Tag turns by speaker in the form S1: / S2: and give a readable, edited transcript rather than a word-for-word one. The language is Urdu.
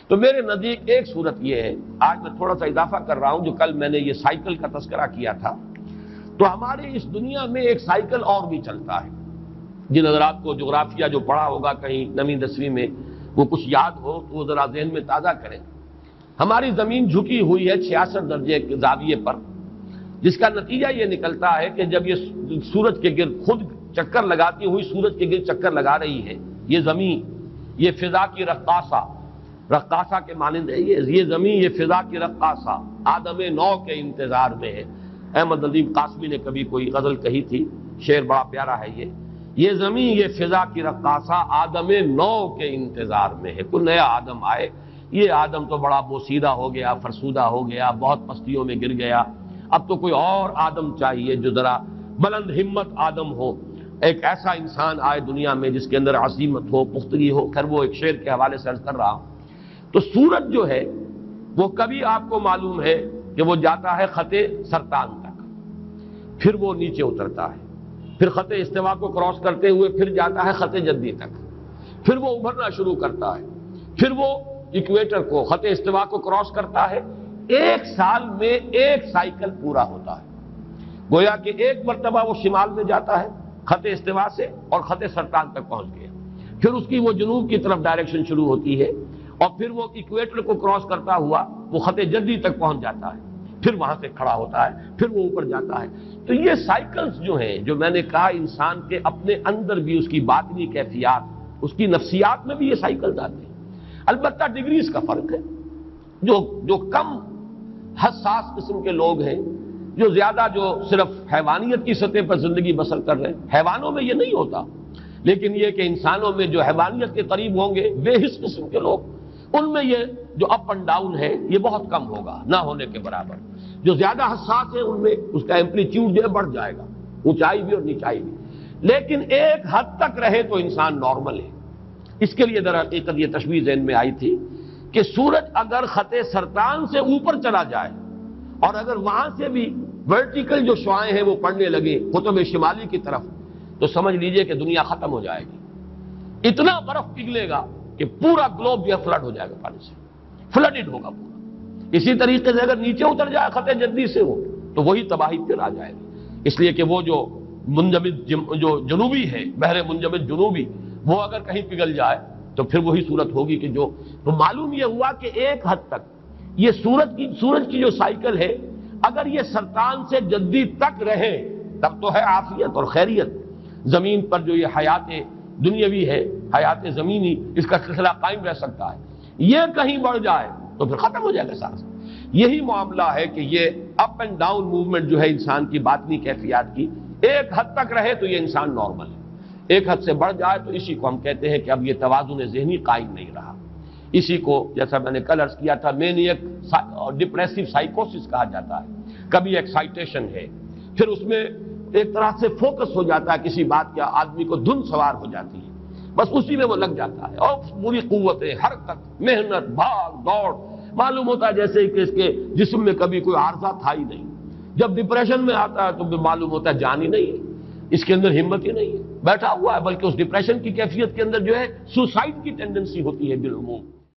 S1: تو میرے نزدیک ایک صورت یہ ہے، آج میں تھوڑا سا اضافہ کر رہا ہوں، جو کل میں نے یہ سائیکل کا تذکرہ کیا تھا، تو ہمارے اس دنیا میں ایک سائیکل اور بھی چلتا ہے۔ جن حضرات کو جغرافیہ جو پڑھا ہوگا کہیں 9ویں 10ویں میں، وہ کچھ یاد ہو تو وہ ذرا ذہن میں تازہ کریں۔ ہماری زمین جھکی ہوئی ہے 66 درجے کے زاویے پر، جس کا نتیجہ یہ نکلتا ہے کہ جب یہ سورج کے گرد خود چکر لگاتی ہوئی سورج کے گرد چکر لگا رہی ہے، یہ زمین، یہ فضا کی رقاصہ کے مانند ہے، یہ زمین، یہ فضا کی رقاصہ آدم نو کے انتظار میں ہے۔ احمد ندیم قاسمی نے کبھی کوئی غزل کہی تھی، شعر بڑا پیارا ہے یہ زمین، یہ فضا کی رقاصہ آدم نو کے انتظار میں ہے، کوئی نیا آدم آئے۔ یہ آدم تو بڑا بوسیدہ ہو گیا، فرسودہ ہو گیا، بہت پستیوں میں گر گیا، اب تو کوئی اور آدم چاہیے جو ذرا بلند ہمت آدم ہو، ایک ایسا انسان آئے دنیا میں جس کے اندر عزیمت ہو، پختگی ہو۔ خیر وہ ایک شعر کے حوالے سے عرض کر رہا ہوں۔ تو سورج جو ہے وہ کبھی آپ کو معلوم ہے کہ وہ جاتا ہے خط سرطان تک، پھر وہ نیچے اترتا ہے، پھر خط استوا کو کراس کرتے ہوئے پھر جاتا ہے خط جدی تک، پھر وہ ابھرنا شروع کرتا ہے، پھر وہ ایکویٹر کو، خط استوا کو کراس کرتا ہے۔ ایک سال میں ایک سائیکل پورا ہوتا ہے، گویا کہ ایک مرتبہ وہ شمال میں جاتا ہے خط استوا سے اور خط سرطان تک پہنچ گیا، پھر اس کی وہ جنوب کی طرف ڈائریکشن شروع ہوتی ہے، اور پھر وہ ایکویٹر کو کراس کرتا ہوا وہ خط جدی تک پہنچ جاتا ہے، پھر وہاں سے کھڑا ہوتا ہے، پھر وہ اوپر جاتا ہے۔ تو یہ سائیکلز جو ہیں، جو میں نے کہا انسان کے اپنے اندر بھی اس کی باطنی کیفیات، اس کی نفسیات میں بھی یہ سائیکلز آتے ہیں۔ البتہ ڈگریز کا فرق ہے، جو کم حساس قسم کے لوگ ہیں، جو زیادہ جو صرف حیوانیت کی سطح پر زندگی بسر کر رہے ہیں، حیوانوں میں یہ نہیں ہوتا، لیکن یہ کہ انسانوں میں جو حیوانیت کے قریب ہوں گے بے حس قسم کے لوگ، ان میں یہ جو اپ اینڈ ڈاؤن ہے یہ بہت کم ہوگا، نہ ہونے کے برابر۔ جو زیادہ حساس ہے ان میں اس کا ایمپلیٹیوڈ جو ہے بڑھ جائے گا، اونچائی بھی اور نیچائی بھی، لیکن ایک حد تک رہے تو انسان نارمل ہے۔ اس کے لیے در حقیقت یہ تشبیہ ذہن میں آئی تھی کہ سورج اگر خط سرطان سے اوپر چلا جائے اور اگر وہاں سے بھی ورٹیکل جو شعاعیں ہیں وہ پڑنے لگے قطب شمالی کی طرف، تو سمجھ لیجئے کہ دنیا ختم ہو جائے گی۔ اتنا برف پگھلے گا کہ پورا گلوب جو ہے فلڈ ہو جائے گا، پانی سے فلڈڈ ہوگا پورا۔ اسی طریقے سے اگر نیچے اتر جائے خط جدی سے ہو تو وہی تباہی پھر آ جائے گی، اس لیے کہ وہ جو منجمد جو جنوبی ہے، بحر منجمد جنوبی، وہ اگر کہیں پگھل جائے تو پھر وہی صورت ہوگی کہ جو تو معلوم یہ ہوا کہ ایک حد تک یہ سورج کی جو سائیکل ہے، اگر یہ سرطان سے جدی تک رہے تب تو ہے عافیت اور خیریت۔ زمین پر جو یہ حیات دنیاوی ہے، حیات زمینی، اس کا سلسلہ قائم رہ سکتا ہے۔ یہ کہیں بڑھ جائے تو پھر ختم ہو جائے گا سارا۔ یہی معاملہ ہے کہ یہ اپ اینڈ ڈاؤن موومنٹ جو ہے انسان کی باطنی کیفیات کی، ایک حد تک رہے تو یہ انسان نارمل ہے، ایک حد سے بڑھ جائے تو اسی کو ہم کہتے ہیں کہ اب یہ توازن ذہنی قائم نہیں رہا۔ اسی کو جیسا میں نے کل عرض کیا تھا مینیک اور ڈپریسو سائیکوسس کہا جاتا ہے۔ کبھی ایکسائٹیشن ہے، پھر اس میں ایک طرح سے فوکس ہو جاتا ہے کسی بات کا، آدمی کو دھن سوار ہو جاتی ہے، بس اسی میں وہ لگ جاتا ہے، اور پوری قوتیں، حرکت، محنت، بھاگ دوڑ، معلوم ہوتا ہے جیسے کہ اس کے جسم میں کبھی کوئی عارضہ تھا ہی نہیں۔ جب ڈپریشن میں آتا ہے تو معلوم ہوتا ہے جان ہی نہیں ہے، اس کے اندر ہمت ہی نہیں ہے، بیٹھا ہوا ہے، بلکہ اس ڈپریشن کی کیفیت کے اندر جو ہے سوسائڈ کی ٹینڈنسی ہوتی ہے بالعموم۔